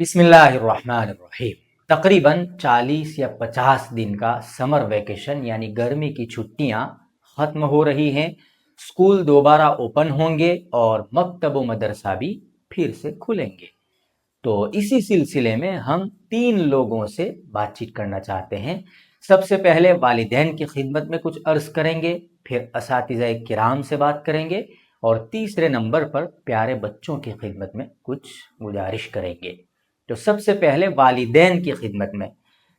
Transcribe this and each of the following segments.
बिस्मिल्लाहिर्रहमानिर्रहीम। तकरीबन 40 या 50 दिन का समर वेकेशन यानी गर्मी की छुट्टियां ख़त्म हो रही हैं। स्कूल दोबारा ओपन होंगे और मकतब व मदरसा भी फिर से खुलेंगे। तो इसी सिलसिले में हम 3 लोगों से बातचीत करना चाहते हैं। सबसे पहले वालिदैन की खिदमत में कुछ अर्ज़ करेंगे, फिर असातिज़ाए किराम से बात करेंगे और तीसरे नंबर पर प्यारे बच्चों की खिदमत में कुछ गुजारिश करेंगे। तो सबसे पहले वालिदैन की खिदमत में,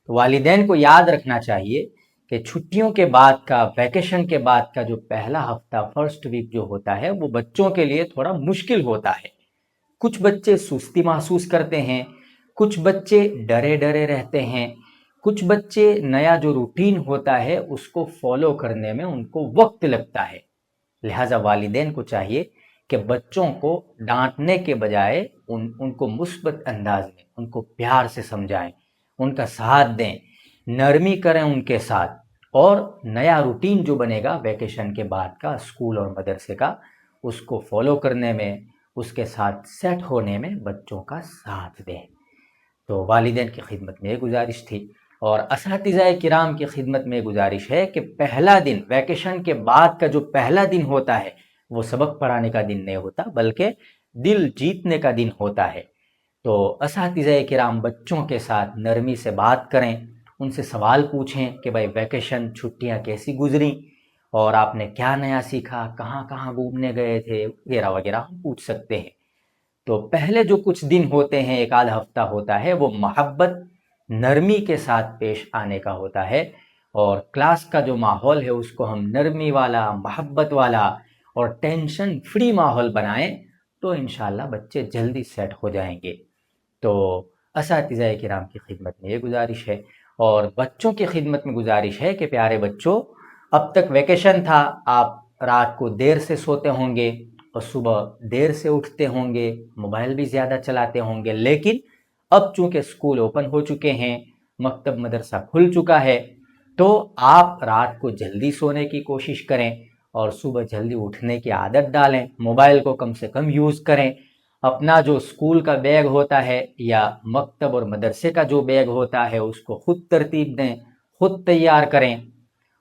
तो वालिदैन को याद रखना चाहिए कि छुट्टियों के बाद का, वैकेशन के बाद का जो पहला हफ्ता, फर्स्ट वीक जो होता है, वो बच्चों के लिए थोड़ा मुश्किल होता है। कुछ बच्चे सुस्ती महसूस करते हैं, कुछ बच्चे डरे डरे रहते हैं, कुछ बच्चे नया जो रूटीन होता है उसको फॉलो करने में उनको वक्त लगता है। लिहाजा वालिदैन को चाहिए कि बच्चों को डांटने के बजाय उनको मुस्बत अंदाज में, उनको प्यार से समझाएं, उनका साथ दें, नरमी करें उनके साथ, और नया रूटीन जो बनेगा वैकेशन के बाद का, स्कूल और मदरसे का, उसको फॉलो करने में, उसके साथ सेट होने में बच्चों का साथ दें। तो वालिदैन की खिदमत में ये गुजारिश थी। और असातिज़ाए किराम की खिदमत में गुजारिश है कि पहला दिन, वैकेशन के बाद का जो पहला दिन होता है, वो सबक पढ़ाने का दिन नहीं होता, बल्कि दिल जीतने का दिन होता है। तो असातिज़ाए किराम बच्चों के साथ नरमी से बात करें, उनसे सवाल पूछें कि भाई वैकेशन छुट्टियां कैसी गुजरी और आपने क्या नया सीखा, कहाँ कहाँ घूमने गए थे, वगैरह वगैरह हम पूछ सकते हैं। तो पहले जो कुछ दिन होते हैं, एक आध हफ्ता होता है, वो मोहब्बत, नरमी के साथ पेश आने का होता है। और क्लास का जो माहौल है उसको हम नरमी वाला, मोहब्बत वाला और टेंशन फ्री माहौल बनाएं, तो इंशाल्लाह बच्चे जल्दी सेट हो जाएंगे। तो असातिज़ाए किराम की खिदमत में ये गुजारिश है। और बच्चों की खिदमत में गुजारिश है कि प्यारे बच्चों, अब तक वैकेशन था, आप रात को देर से सोते होंगे और सुबह देर से उठते होंगे, मोबाइल भी ज़्यादा चलाते होंगे, लेकिन अब चूंकि स्कूल ओपन हो चुके हैं, मकतब मदरसा खुल चुका है, तो आप रात को जल्दी सोने की कोशिश करें और सुबह जल्दी उठने की आदत डालें। मोबाइल को कम से कम यूज़ करें। अपना जो स्कूल का बैग होता है या मकतब और मदरसे का जो बैग होता है उसको खुद तरतीब दें, खुद तैयार करें।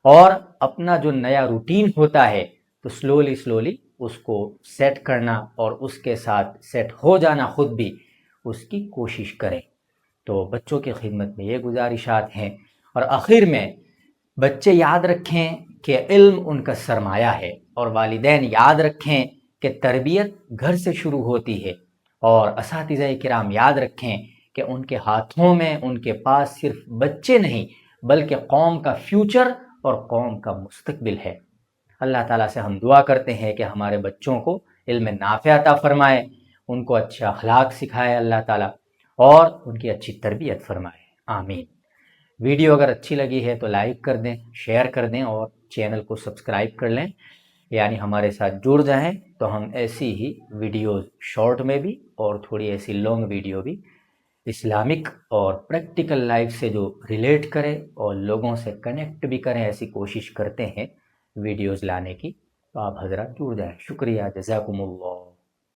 और अपना जो नया रूटीन होता है तो स्लोली स्लोली उसको सेट करना और उसके साथ सेट हो जाना खुद भी, उसकी कोशिश करें। तो बच्चों की खिदमत में ये गुजारिशात हैं। और आखिर में बच्चे याद रखें कि इल्म उनका सरमाया है, और वालिदैन याद रखें कि तरबियत घर से शुरू होती है। और असातिज़ाए किराम याद रखें कि उनके हाथों में, उनके पास सिर्फ बच्चे नहीं बल्कि कौम का फ्यूचर और कौम का मुस्तकबिल है। अल्लाह ताला से हम दुआ करते हैं कि हमारे बच्चों को इल्म नाफ़िअ अता फरमाए, उनको अच्छे अखलाक सिखाए अल्लाह ताला, और उनकी अच्छी तरबियत फरमाए। आमीन। वीडियो अगर अच्छी लगी है तो लाइक कर दें, शेयर कर दें और चैनल को सब्सक्राइब कर लें, यानी हमारे साथ जुड़ जाएं। तो हम ऐसी ही वीडियोस, शॉर्ट में भी और थोड़ी ऐसी लॉन्ग वीडियो भी, इस्लामिक और प्रैक्टिकल लाइफ से जो रिलेट करें और लोगों से कनेक्ट भी करें, ऐसी कोशिश करते हैं वीडियोस लाने की। तो आप हजरात जुड़ जाएं। शुक्रिया, जज़ाकुमुल्लाह।